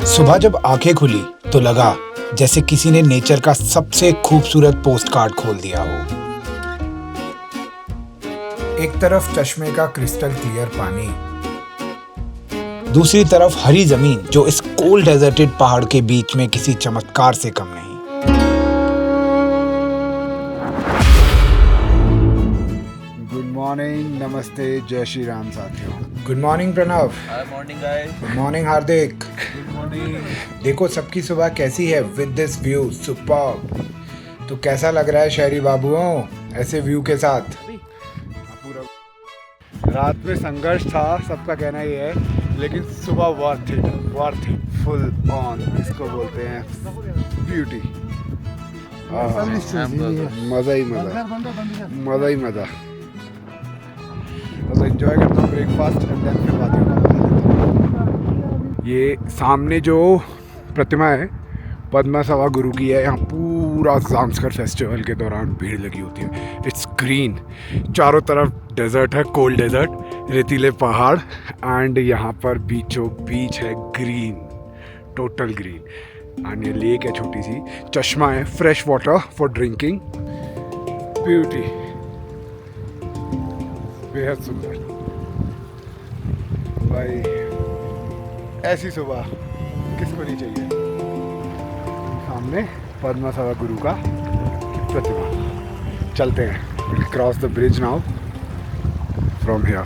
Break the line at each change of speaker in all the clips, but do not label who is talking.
सुबह जब आंखें खुली तो लगा जैसे किसी ने नेचर का सबसे खूबसूरत पोस्ट कार्ड खोल दिया हो। एक तरफ चश्मे का क्रिस्टल क्लियर पानी, दूसरी तरफ हरी जमीन जो इस कोल्ड डेजर्टेड पहाड़ के बीच में किसी चमत्कार से कम नहीं।
गुड मॉर्निंग, नमस्ते, जय श्री राम साथियों।
Good morning Pranav.
Morning guys.
Good morning Hardik.
Good morning.
देखो सबकी सुबह कैसी है विद दिस व्यू सुपर्ब। तो कैसा लग रहा है शहरी बाबुओं ऐसे व्यू के साथ?
पूरा रात में संघर्ष था, सबका कहना ये है, लेकिन सुबह वर्थ इट, फुल ऑन इसको बोलते हैं ब्यूटी। मज़ा ही मज़ा। तो एंजॉय करता हूँ ब्रेकफास्ट एंड देन फिर बात करता। ये सामने जो प्रतिमा है पद्मा गुरु की है। यहाँ पूरा ज़ांस्कर फेस्टिवल के दौरान भीड़ लगी होती है। इट्स ग्रीन, चारों तरफ डेजर्ट है, कोल्ड डेजर्ट, रेतीले पहाड़, एंड यहाँ पर बीचों बीच है ग्रीन, टोटल ग्रीन। एंड ये लेक है छोटी सी, चश्मा है, fresh water for drinking, beauty, बेहद सुंदर। भाई ऐसी सुबह किसको नहीं चाहिए। सामने पद्मा गुरु का प्रतिमा। चलते हैं, will cross the bridge now from here.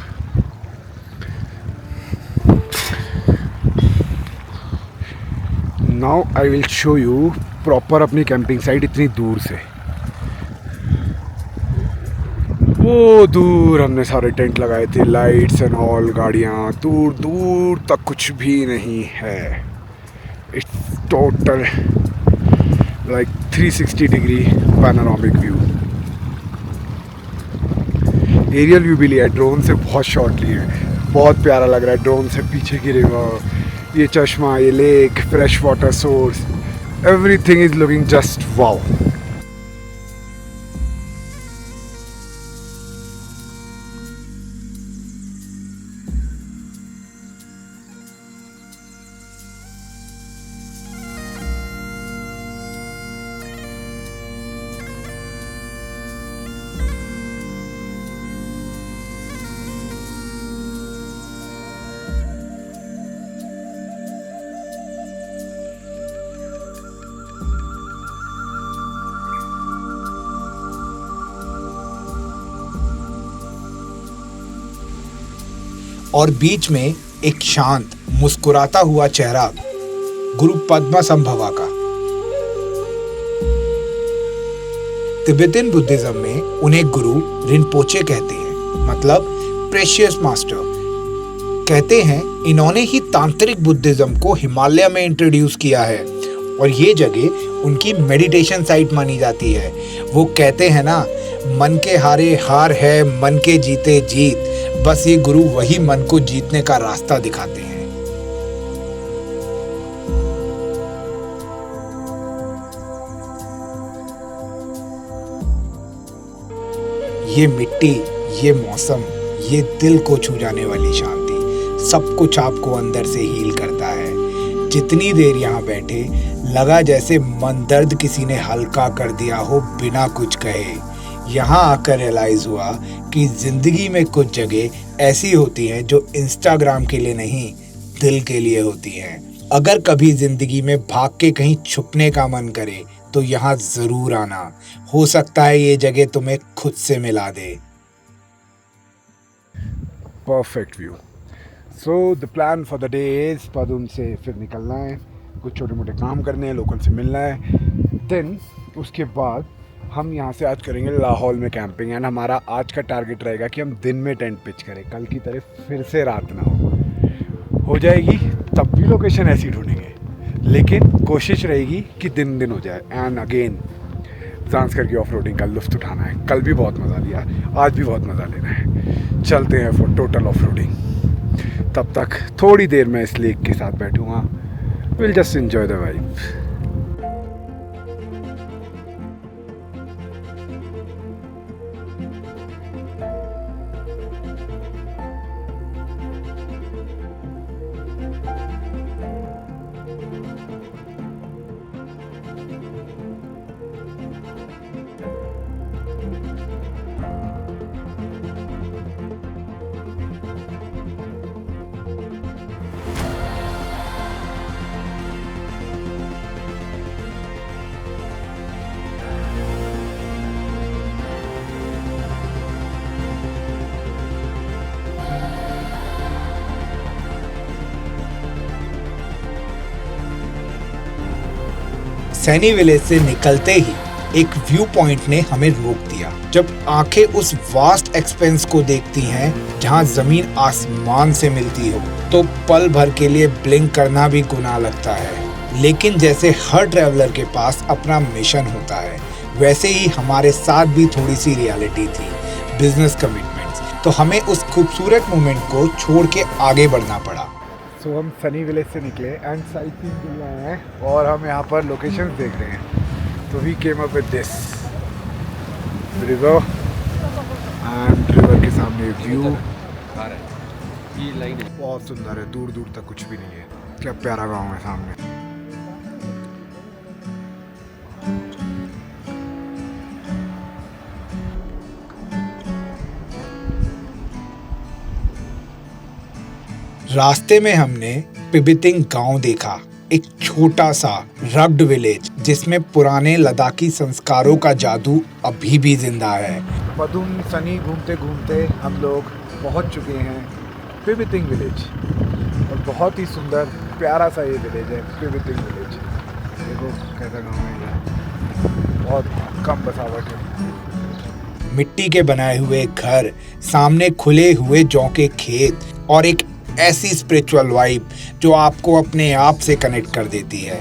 Now I will show you proper अपनी कैंपिंग साइट इतनी दूर से। वो दूर हमने सारे टेंट लगाए थे, लाइट्स एंड ऑल, गाड़ियाँ, दूर दूर तक कुछ भी नहीं है। It's total like 360 degree panoramic view. Aerial view भी लिया है, ड्रोन से बहुत शॉट लिए हैं, बहुत प्यारा लग रहा है ड्रोन से। पीछे की रिवर, ये चश्मा, ये lake, fresh water source, everything is looking just wow.
और बीच में एक शांत मुस्कुराता हुआ चेहरा गुरु पद्मा संभवा का। तिब्बतन बुद्धिज्म में उन्हें गुरु रिनपोचे कहते हैं, मतलब प्रेशियस मास्टर। कहते हैं इन्होंने ही तांत्रिक बुद्धिज्म को हिमालय में इंट्रोड्यूस किया है और ये जगह उनकी मेडिटेशन साइट मानी जाती है। वो कहते हैं ना, मन के हारे हार है, मन के जीते जीत। बस ये गुरु वही मन को जीतने का रास्ता दिखाते हैं। ये मिट्टी, ये मौसम, ये दिल को छू जाने वाली शांति, सब कुछ आपको अंदर से हील करता है। जितनी देर यहाँ बैठे लगा जैसे मन दर्द किसी ने हल्का कर दिया हो बिना कुछ कहे। यहाँ आकर रियलाइज हुआ कि जिंदगी में कुछ जगह ऐसी होती हैं जो इंस्टाग्राम के लिए नहीं, दिल के लिए होती हैं। अगर कभी जिंदगी में भाग के कहीं छुपने का मन करे तो यहाँ जरूर आना। हो सकता है ये जगह तुम्हें खुद से मिला दे।
Perfect view. So the plan for the day is Padum से फिर निकलना है, कुछ छोटे मोटे काम करने हैं, लोकल से मिलना है। देन उसके बाद हम यहाँ से आज करेंगे लाहौल में कैंपिंग। एंड हमारा आज का टारगेट रहेगा कि हम दिन में टेंट पिच करें, कल की तरह फिर से रात ना हो जाएगी तब भी लोकेशन ऐसी ढूंढेंगे, लेकिन कोशिश रहेगी कि दिन हो जाए। एंड अगेन ज़ांस्कर की ऑफ रोडिंग का लुत्फ़ उठाना है। कल भी बहुत मज़ा लिया, आज भी बहुत मज़ा लेना है। चलते हैं फॉर टोटल ऑफ रोडिंग। तब तक थोड़ी देर मैं इस लेक के साथ बैठूँगा। Will just enjoy the vibe.
Sani village से निकलते ही एक व्यू पॉइंट ने हमें रोक दिया। जब आंखें उस वास्ट एक्सपेंस को देखती हैं जहां जमीन आसमान से मिलती हो तो पल भर के लिए ब्लिंक करना भी गुनाह लगता है। लेकिन जैसे हर ट्रैवलर के पास अपना मिशन होता है, वैसे ही हमारे साथ भी थोड़ी सी रियलिटी थी, बिजनेस कमिटमेंट्स। तो हमें उस खूबसूरत मोमेंट को छोड़ के आगे बढ़ना पड़ा।
सो हम सनी विलेज से निकले एंड साइट सीइंग के लिए आए हैं और हम यहाँ पर लोकेशंस देख रहे हैं। तो we came up with this river and river के सामने व्यू बहुत सुंदर है, दूर दूर तक कुछ भी नहीं है। क्या प्यारा गांव है सामने।
रास्ते में हमने पिबितिंग गांव देखा, एक छोटा सा रग्ड विलेज जिसमें पुराने लद्दाखी संस्कारों का जादू अभी भी जिंदा है।
पदुम सनी घूमते घूमते हम लोग पहुंच चुके हैं पिबितिंग विलेज और बहुत ही सुंदर प्यारा सा ये विलेज है पिबितिंग विलेज। देखो कैसा गाँव है ये, बहुत कम बसावट है।
मिट्टी के बनाए हुए घर, सामने खुले हुए जौ के खेत और एक ऐसी स्पिरिचुअल वाइब जो आपको अपने आप से कनेक्ट कर देती है।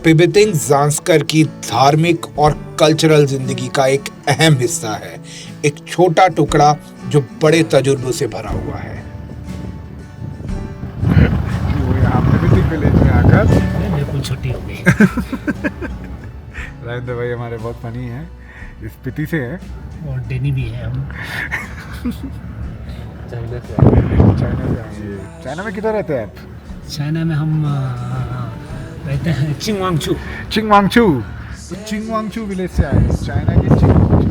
पिबितिंग ज़ांस्कर की धार्मिक और कल्चरल जिंदगी का एक अहम हिस्सा है, एक छोटा टुकड़ा जो बड़े तजुर्बे से भरा हुआ है।
वो यहाँ पिबितिंग विलेज में आकर
बिल्कुल छुट्टी हो गई।
राजेंद्र भाई हमारे बहुत फनी हैं, स्पीति से हैं
और डेनी भी है हम।
चाइना से आए। चाइना में किधर रहते हैं आप?
चाइना में हम रहते हैं चिंगवांगचू।
चिंगवांगचू। तो चिंगवांगचू विलेज से आए हैं, चाइना के चिंगवांगचू।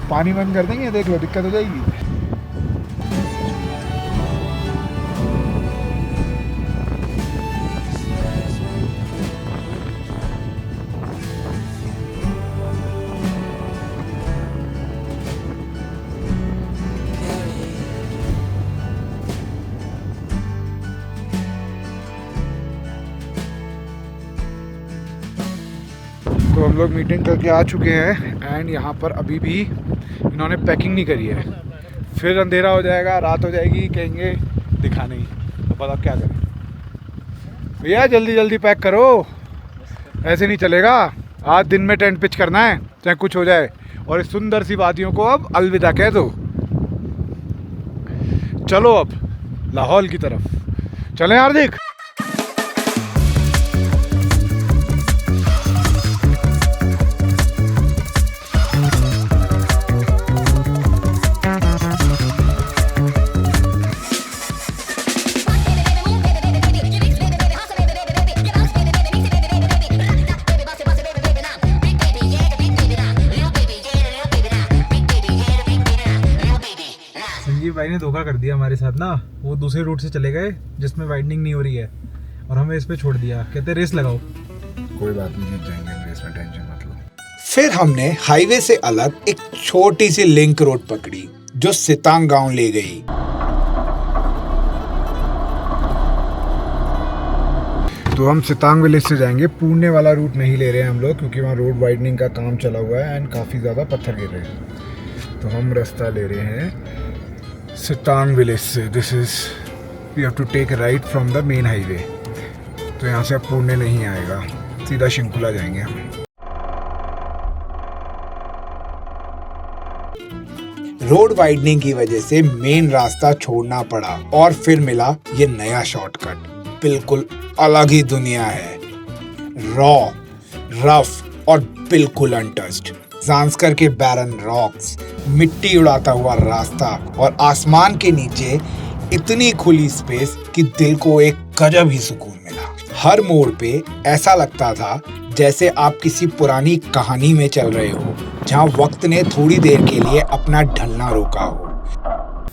पानी बंद कर देंगे, देख लो दिक्कत हो जाएगी। तो हम लोग मीटिंग करके आ चुके हैं एंड यहाँ पर अभी भी इन्होंने पैकिंग नहीं करी है। फिर अंधेरा हो जाएगा, रात हो जाएगी, कहेंगे दिखा नहीं, तो बताओ क्या करें। भैया जल्दी जल्दी पैक करो, ऐसे नहीं चलेगा। आज दिन में टेंट पिच करना है चाहे कुछ हो जाए, और इस सुंदर सी वादियों को अब अलविदा कह दो। चलो अब लाहौल की तरफ चलें हार्दिक।
संजीव भाई ने धोखा कर दिया हमारे साथ ना, वो दूसरे रूट से चले गए जिसमें वाइडनिंग नहीं हो रही है और हमें इस पे छोड़ दिया। कहते रेस लगाओ।
कोई बात नहीं, जीत जाएंगे हम, रेस में टेंशन मत लो।
फिर हमने हाईवे से अलग एक छोटी सी लिंक रोड पकड़ी जो सितांग गांव ले गई।
तो हम सितांग विलेज से जाएंगे, पुणे वाला रूट नहीं ले रहे हैं हम लोग क्योंकि वहाँ रोड वाइडनिंग का काम चला हुआ है एंड काफ़ी ज़्यादा पत्थर गिर रहे हैं। तो हम रास्ता ले रहे हैं सितांग विलेज से। This is we have to take right from the main highway. तो यहाँ से अब पुणे नहीं आएगा, सीधा शिंकुला जाएंगे हम।
रोड वाइडनिंग की वजह से मेन रास्ता छोड़ना पड़ा और फिर मिला ये नया शॉर्टकट। बिल्कुल अलग ही दुनिया है, रॉ, रफ और बिल्कुल अनटच्ड। ज़ांस्कर के बैरन रॉक्स, मिट्टी उड़ाता हुआ रास्ता और आसमान के नीचे इतनी खुली स्पेस कि दिल को एक गजब ही सुकून मिला। हर मोड़ पे ऐसा लगता था जैसे आप किसी पुरानी कहानी में चल रहे हो, जहाँ वक्त ने थोड़ी देर के लिए अपना ढलना रोका हो।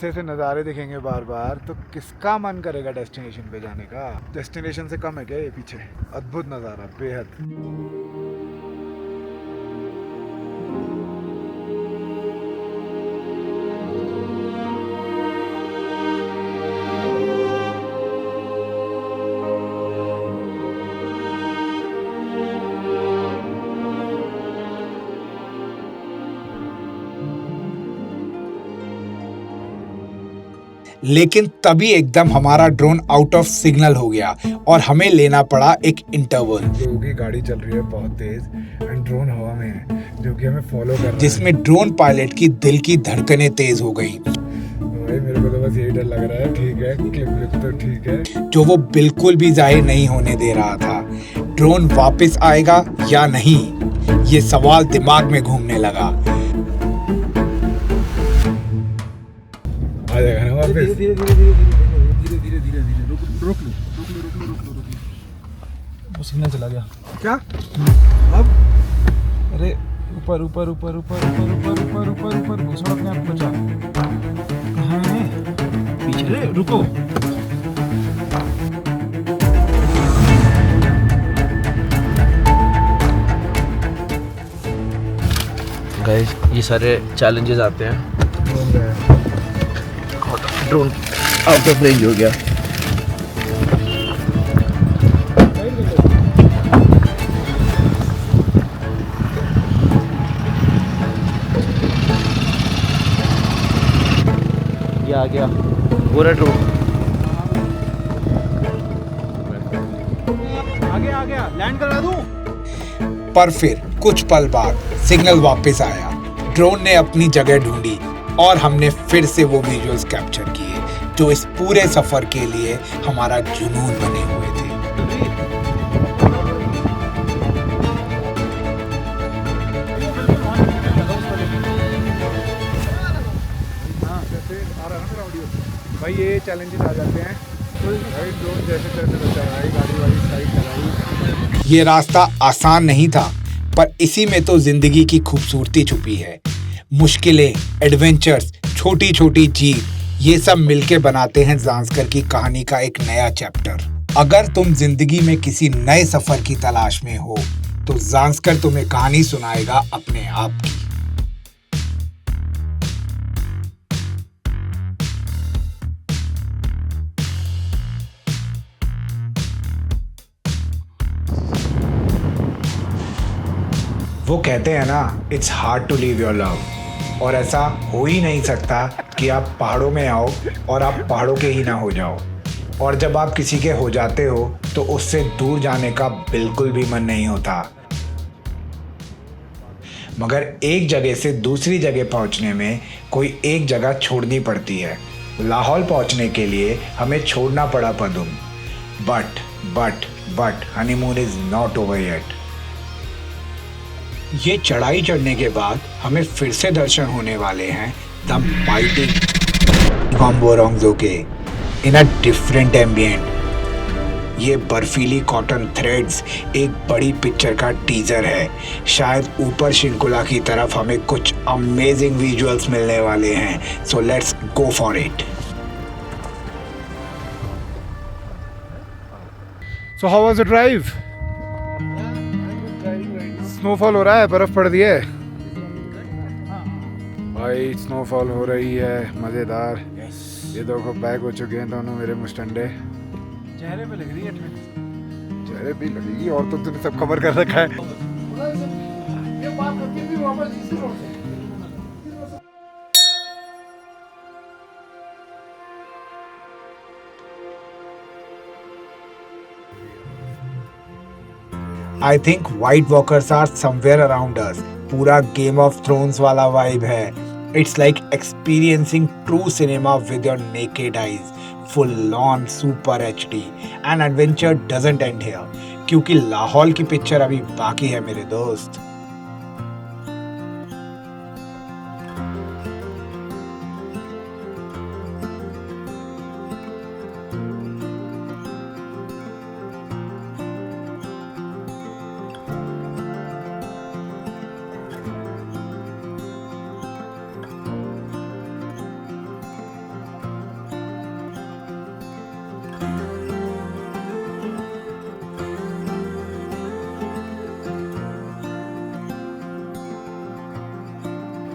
ऐसे नज़ारे दिखेंगे बार बार तो किसका मन करेगा डेस्टिनेशन पे जाने का। डेस्टिनेशन से कम है क्या ये पीछे? अद्भुत नज़ारा, बेहद।
लेकिन तभी एकदम हमारा ड्रोन आउट ऑफ सिग्नल हो गया और हमें लेना पड़ा एक इंटरवल,
लोगों की गाड़ी चल रही है बहुत तेज एंड ड्रोन हवा में है जो कि हमें फॉलो कर रहा है।
जिसमें ड्रोन पायलट की दिल की धड़कनें तेज हो गईं।
भाई मेरे को तो बस यही डर लग रहा है। ठीक है, क्लिप तो ठीक है,
जो वो बिल्कुल भी जाहिर नहीं होने दे रहा था। ड्रोन वापस आएगा या नहीं, ये सवाल दिमाग में घूमने लगा।
आ जाएगा ना वापस।
धीरे धीरे धीरे धीरे धीरे धीरे धीरे धीरे रोक लो। वो सिग्नल चला गया
क्या
अब? अरे ऊपर ऊपर ऊपर ऊपर ऊपर ऊपर ऊपर ऊपर ऊपर घुसड़ अपने आप बचा। कहाँ है? पीछे। अरे रुको।
गाइस ये सारे चैलेंजेस आते हैं। ड्रोन आउट ऑफ रेंज हो गया। ये आ गया पूरा ड्रोन।
आ गया लैंड करा दूं?
पर फिर कुछ पल बाद सिग्नल वापस आया, ड्रोन ने अपनी जगह ढूंढी और हमने फिर से वो विजुअल्स कैप्चर किए जो इस पूरे सफर के लिए हमारा जुनून बने हुए थे।
भाई ये चैलेंजेस आ जाते हैं। भाई ड्रोन जैसे तैसे बचाई, गाड़ी वाली साइड चलाई।
ये रास्ता आसान नहीं था, पर इसी में तो जिंदगी की खूबसूरती छुपी है। मुश्किलें, एडवेंचर्स, छोटी छोटी जीत, ये सब मिलके बनाते हैं ज़ांस्कर की कहानी का एक नया चैप्टर। अगर तुम जिंदगी में किसी नए सफर की तलाश में हो तो ज़ांस्कर तुम्हें कहानी सुनाएगा अपने आप की। वो कहते हैं ना, it's hard to leave your love, और ऐसा हो ही नहीं सकता कि आप पहाड़ों में आओ और आप पहाड़ों के ही ना हो जाओ, और जब आप किसी के हो जाते हो तो उससे दूर जाने का बिल्कुल भी मन नहीं होता। मगर एक जगह से दूसरी जगह पहुंचने में कोई एक जगह छोड़नी पड़ती है। लाहौल पहुंचने के लिए हमें छोड़ना पड़ा Padum, but honeymoon is not over yet. ये चढ़ाई चढ़ने के बाद हमें फिर से दर्शन होने वाले हैं द माइटी गॉम्बोरोंगजो के इन अ डिफरेंट एम्बिएंट। ये बर्फीली कॉटन थ्रेड्स एक बड़ी पिक्चर का टीजर है। शायद ऊपर शिंकुला की तरफ हमें कुछ अमेजिंग विजुअल्स मिलने वाले हैं। So let's go for it.
So how was the drive? Snowfall हो रहा है, बर्फ पड़ रही है भाई, स्नोफॉल हो रही है, मज़ेदार। ये देखो बैग हो चुके हैं दोनों मेरे मुस्टंडे।
चेहरे पे लग रही है ठंड।
चेहरे भी लगेगी, और तो तूने सब कवर कर रखा है।
I think White Walkers are somewhere around us. पूरा Game of Thrones वाला vibe है. It's like experiencing true cinema with your naked eyes. Full on super HD. And adventure doesn't end here. क्योंकि लाहौल की picture अभी बाकी है मेरे दोस्त।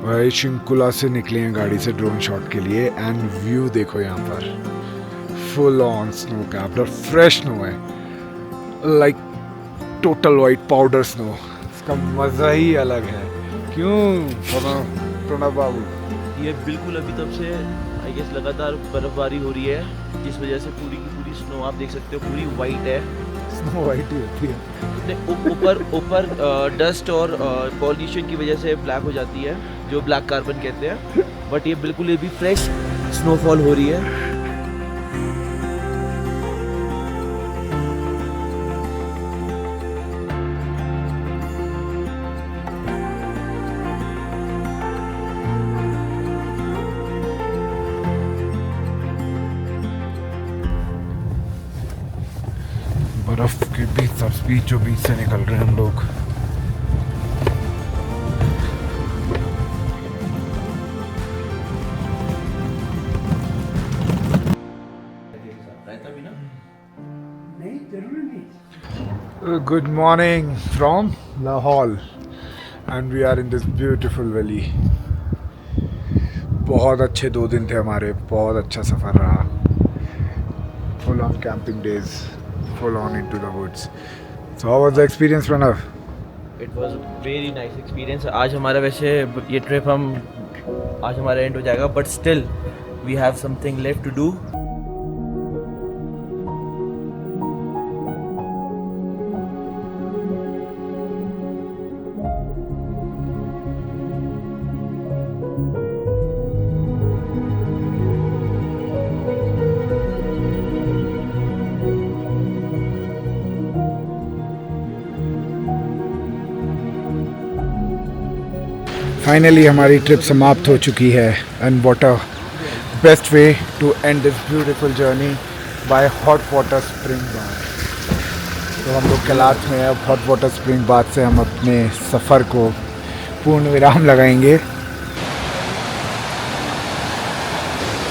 भाई शिंकुला से निकले हैं गाड़ी से ड्रोन शॉट के लिए एंड व्यू देखो यहाँ पर फुल ऑन स्नो कैप्ड और फ्रेश स्नो है like total white powder snow. इसका मज़ा ही अलग है। क्यों प्रणव बाबू?
ये बिल्कुल अभी तब से आई गेस लगातार बर्फबारी हो रही है, जिस वजह से पूरी की पूरी स्नो आप देख सकते हो पूरी वाइट है।
स्नो वाइट ही होती है।
ऊपर डस्ट और पॉल्यूशन की वजह से ब्लैक हो जाती है, जो ब्लैक कार्बन कहते हैं, बट ये बिल्कुल अभी फ्रेश स्नोफॉल हो रही है।
बर्फ के बीचों बीच से निकल रहे हैं हम लोग। Good morning from Lahore and we are in this beautiful valley. बहुत अच्छे 2 दिन थे हमारे, बहुत अच्छा सफ़र रहा। Full on camping days, full on into the woods. So how was the experience, Pranav?
It was very nice experience. आज हमारा वैसे ये ट्रिप आज हमारा एंड हो जाएगा, but still we have something left to do.
Finally हमारी trip समाप्त हो चुकी है and what a best way to end this beautiful journey by hot water spring bath. तो हम लोग कैलाश में अब हॉट वाटर स्प्रिंग बाथ से हम अपने सफ़र को पूर्ण विराम लगाएंगे।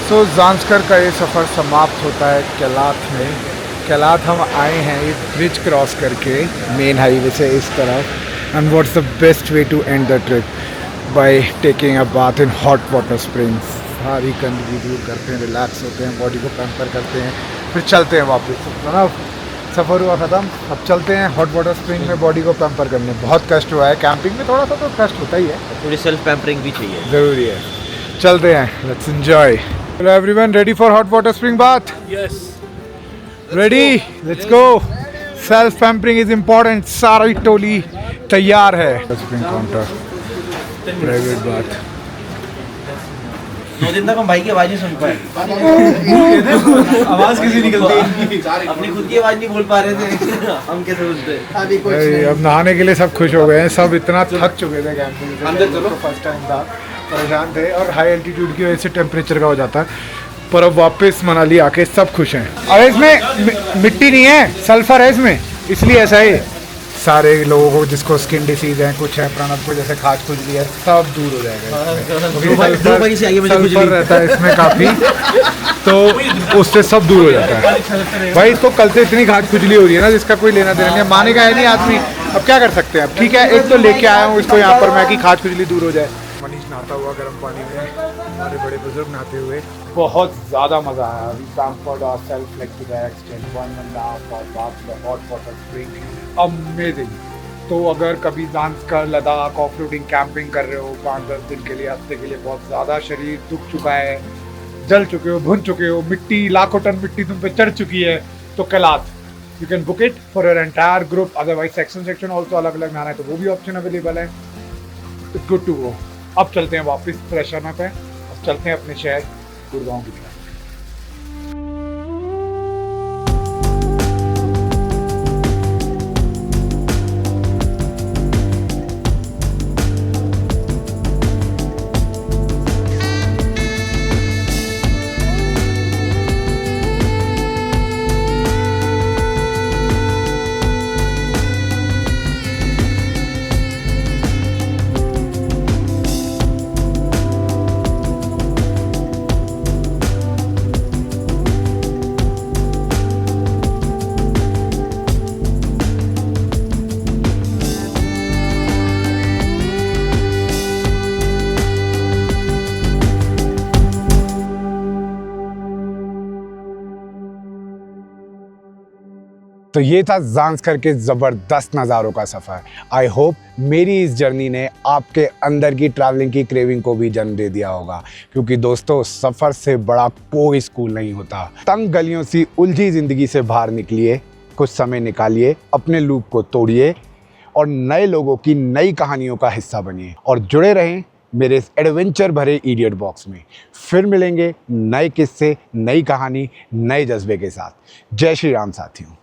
सो ज़ांस्कर का ये सफ़र समाप्त होता है कैलाश में। कैलाश हम आए हैं एक ब्रिज क्रॉस करके मेन हाईवे से इस तरफ। And what's the best way to end the trip by taking a bath in hot water springs. सारी गंदगी दूर करते हैं, रिलैक्स होते हैं, बॉडी को पैम्पर करते हैं, फिर चलते हैं वापस। ना सफ़र हुआ ख़त्म, अब चलते हैं हॉट वाटर स्प्रिंग में बॉडी को पैम्पर करने। बहुत कष्ट हुआ है, कैंपिंग में थोड़ा सा तो कष्ट होता ही है,
थोड़ी सेल्फ पैम्परिंग भी चाहिए,
ज़रूरी है। चलते हैं, let's enjoy. Hello everyone, ready for hot water spring bath?
Yes
ready, let's go. Self pampering is important. सारी टोली तैयार है। Spring counter, private bath.
2 दिन तक हम भाई की आवाज नहीं सुन पाए।
आवाज किसी निकलती,
अपनी खुद की आवाज नहीं बोल पा रहे थे। हम कैसे सुनते?
अब नहाने के लिए सब खुश हो गए हैं। सब इतना थक चुके थे कैंपिंग से, अंदर चलो फर्स्ट टाइम था, परेशान थे और हाई एल्टीट्यूड की वजह से टेम्परेचर का हो जाता है। पर अब वापस मनाली आके सब खुश हैं। और इसमें मिट्टी नहीं है, सल्फर है इसमें, इसलिए ऐसा है। सारे लोगों को जिसको स्किन डिसीज है, कुछ है, प्रणव को जैसे खाज खुजली है, सब दूर हो जाएगा। सल्फर रहता है इसमें काफ़ी, तो उससे सब दूर हो जाता है। भाई इसको कल से इतनी खाज खुजली हो रही है ना, जिसका कोई लेना देना नहीं है। मानेगा है नहीं आदमी, अब क्या कर सकते हैं। अब ठीक है, एक तो लेके आया हूँ इसको यहाँ पर मैं कि खाज खुजली दूर हो जाए। मनीष नहाता हुआ गर्म पानी में, हमारे बड़े बुजुर्ग नहाते हुए, बहुत ज़्यादा मज़ा आया। We pampered ourselves like to that extent 1.5 hour bath in the hot water spring, अमेजिंग। तो अगर कभी Zanskar, Ladakh off roading camping कर रहे हो 5-10 दिन के लिए, हफ्ते के लिए, बहुत ज़्यादा शरीर दुख चुका है, जल चुके हो, भुन चुके हो, मिट्टी लाखों टन मिट्टी तुम पे चढ़ चुकी है, तो Kailash you can book it for your entire group. Otherwise section also अलग अलग नहाना है तो वो भी ऑप्शन अवेलेबल है। It's good to go. अब चलते हैं वापस फ्रेश होना पे, अब चलते हैं अपने शहर गुड़गांव की तरफ। तो ये था ज़ांस्कर के ज़बरदस्त नज़ारों का सफ़र। आई होप मेरी इस जर्नी ने आपके अंदर की ट्रैवलिंग की क्रेविंग को भी जन्म दे दिया होगा, क्योंकि दोस्तों सफ़र से बड़ा कोई स्कूल नहीं होता। तंग गलियों सी उलझी ज़िंदगी से बाहर निकलिए, कुछ समय निकालिए, अपने लूप को तोड़िए और नए लोगों की नई कहानियों का हिस्सा बनिए और जुड़े रहें मेरे इस एडवेंचर भरे इडियट बॉक्स में। फिर मिलेंगे नए किस्से, नई कहानी, नए जज्बे के साथ। जय श्री राम साथियों।